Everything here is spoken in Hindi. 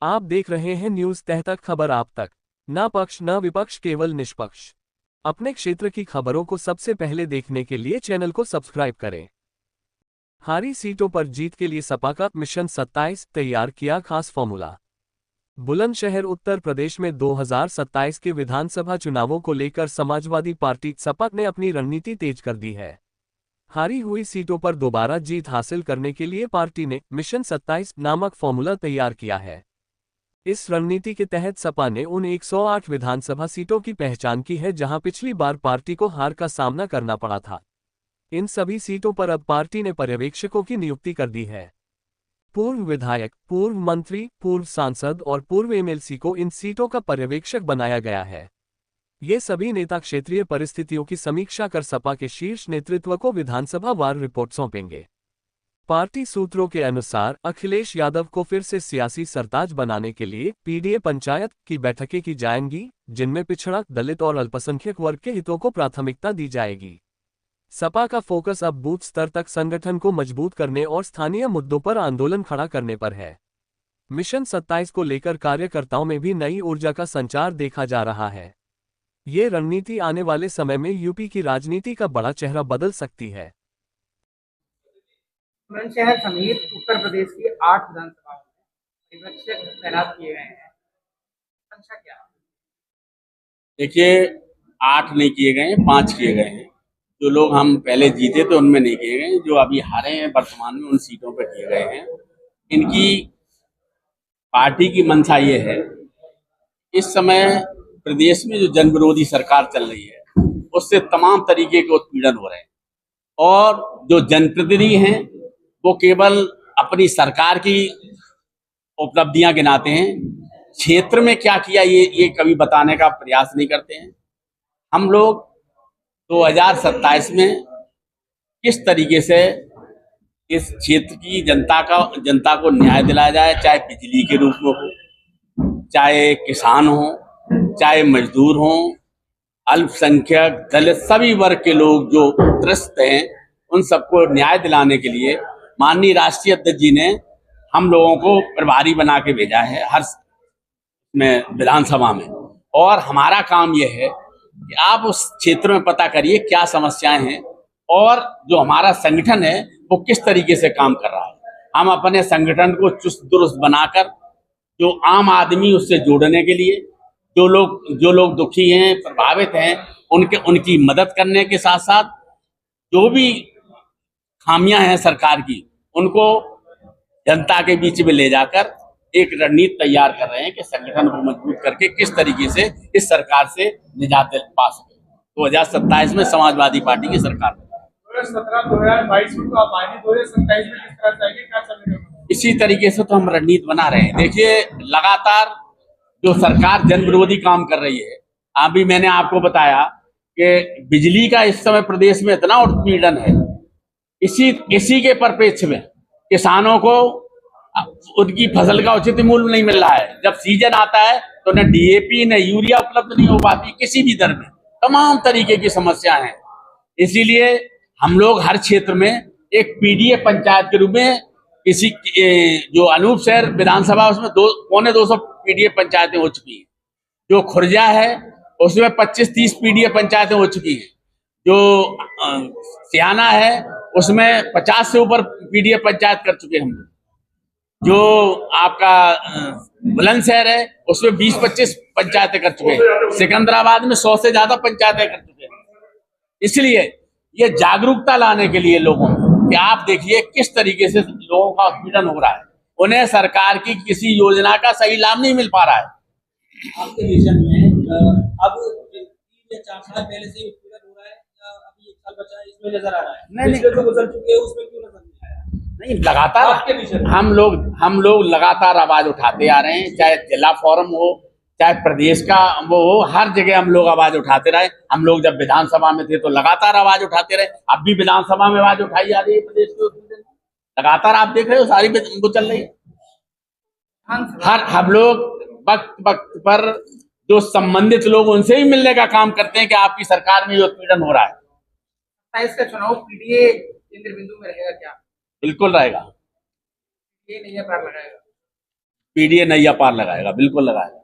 आप देख रहे हैं न्यूज तह तक, खबर आप तक। ना पक्ष न विपक्ष, केवल निष्पक्ष। अपने क्षेत्र की खबरों को सबसे पहले देखने के लिए चैनल को सब्सक्राइब करें। हारी सीटों पर जीत के लिए सपा का मिशन 27 तैयार किया खास फॉर्मूला। बुलंदशहर उत्तर प्रदेश में 2027 के विधानसभा चुनावों को लेकर समाजवादी पार्टी सपा ने अपनी रणनीति तेज कर दी है। हारी हुई सीटों पर दोबारा जीत हासिल करने के लिए पार्टी ने मिशन 27 नामक फॉर्मूला तैयार किया है। इस रणनीति के तहत सपा ने उन 108 विधानसभा सीटों की पहचान की है जहां पिछली बार पार्टी को हार का सामना करना पड़ा था। इन सभी सीटों पर अब पार्टी ने पर्यवेक्षकों की नियुक्ति कर दी है। पूर्व विधायक, पूर्व मंत्री, पूर्व सांसद और पूर्व एमएलसी को इन सीटों का पर्यवेक्षक बनाया गया है। ये सभी नेता क्षेत्रीय परिस्थितियों की समीक्षा कर सपा के शीर्ष नेतृत्व को विधानसभा वार रिपोर्ट सौंपेंगे। पार्टी सूत्रों के अनुसार अखिलेश यादव को फिर से सियासी सरताज बनाने के लिए पीडीए पंचायत की बैठकें की जाएंगी, जिनमें पिछड़ा, दलित और अल्पसंख्यक वर्ग के हितों को प्राथमिकता दी जाएगी। सपा का फोकस अब बूथ स्तर तक संगठन को मजबूत करने और स्थानीय मुद्दों पर आंदोलन खड़ा करने पर है। मिशन 27 को लेकर कार्यकर्ताओं में भी नई ऊर्जा का संचार देखा जा रहा है। ये रणनीति आने वाले समय में यूपी की राजनीति का बड़ा चेहरा बदल सकती है। बुलंदशहर समेत उत्तर प्रदेश की 8 विधानसभाओं में पर्यवेक्षक तैनात किए गए हैं। संख्या क्या है? देखिए, 8 नहीं किए गए हैं, 5 किए गए हैं। जो लोग हम पहले जीते थे उनमें नहीं किए गए, जो अभी हारे हैं वर्तमान में उन सीटों पर किए गए हैं। इनकी पार्टी की मंशा ये है, इस समय प्रदेश में जो जन विरोधी सरकार चल रही है उससे तमाम तरीके के उत्पीड़न हो रहे हैं और जो जनप्रतिनिधि हैं वो केवल अपनी सरकार की उपलब्धियां गिनाते हैं, क्षेत्र में क्या किया ये कभी बताने का प्रयास नहीं करते हैं। हम लोग 2027 में किस तरीके से इस क्षेत्र की जनता को न्याय दिलाया जाए, चाहे बिजली के रूप में हो, चाहे किसान हो, चाहे मजदूर हो, अल्पसंख्यक, दलित, सभी वर्ग के लोग जो त्रस्त हैं उन सबको न्याय दिलाने के लिए माननीय राष्ट्रीय अध्यक्ष जी ने हम लोगों को प्रभारी बना के भेजा है हर में विधानसभा में। और हमारा काम यह है कि आप उस क्षेत्र में पता करिए क्या समस्याएं हैं और जो हमारा संगठन है वो किस तरीके से काम कर रहा है। हम अपने संगठन को चुस्त दुरुस्त बनाकर जो आम आदमी उससे जोड़ने के लिए जो लोग दुखी हैं, प्रभावित हैं, उनकी मदद करने के साथ साथ जो भी खामियां हैं सरकार की उनको जनता के बीच में ले जाकर एक रणनीति तैयार कर रहे हैं कि संगठन को मजबूत करके किस तरीके से इस सरकार से निजात पा सके। 2027 में समाजवादी पार्टी की सरकार 2017-2022 में तो आप आए, 2027 में किस तरह चाहिए, क्या चलेगा? इसी तरीके से तो हम रणनीति बना रहे हैं। देखिए, लगातार जो सरकार जन विरोधी काम कर रही है, अभी मैंने आपको बताया कि बिजली का इस समय प्रदेश में इतना उत्पीड़न है, इसी के परिप्रेक्ष्य में किसानों को उनकी फसल का उचित मूल्य नहीं मिल रहा है। जब सीजन आता है तो न डीएपी न यूरिया उपलब्ध नहीं हो पाती किसी भी दर में, तमाम तरीके की समस्या है। इसीलिए हम लोग हर क्षेत्र में एक पीडीए पंचायत के रूप में किसी जो अनूप शहर विधानसभा उसमें 200 पीडीए पंचायतें हो चुकी हैं। जो खुर्जा है उसमें 25-30 पीडीए पंचायतें हो चुकी हैं। जो सियाना है उसमें 50 से ऊपर पीडीए पंचायत कर चुके हैं हम लोग। जो आपका बुलंदशहर है उसमें 20-25 पंचायतें कर चुके हैं। सिकंदराबाद में 100 से ज्यादा पंचायतें कर चुके हैं। इसलिए ये जागरूकता लाने के लिए लोगों में कि आप देखिए किस तरीके से लोगों का उत्पीड़न हो रहा है, उन्हें सरकार की किसी योजना का सही लाभ नहीं मिल पा रहा है। आपके विजन में अब 3 या 4 साल पहले से उत्पीड़न हो रहा है या अभी 1 साल बचा है इसमें नजर आ रहा है? नहीं, जो गुजर चुके हैं उसमें क्यों नजर नहीं आया? नहीं, लगातार हम लोग लगातार आवाज उठाते आ रहे हैं, चाहे जिला फोरम हो, चाहे प्रदेश का वो हो, हर जगह हम लोग आवाज उठाते रहे। हम लोग जब विधानसभा में थे तो लगातार आवाज उठाते रहे, अब भी विधानसभा में आवाज उठाई जा रही है। प्रदेश के लगातार आप देख रहे हो सारी वो चल रही है। हम लोग वक्त वक्त पर जो संबंधित लोग उनसे ही मिलने का काम करते हैं कि आपकी सरकार में ये उत्पीड़न हो रहा है। इसका चुनाव पीडीए केंद्र बिंदु में रहेगा क्या? बिल्कुल रहेगा। ये नहीं है, लगाएगा पीडीए नैया पार लगाएगा, बिल्कुल लगाएगा।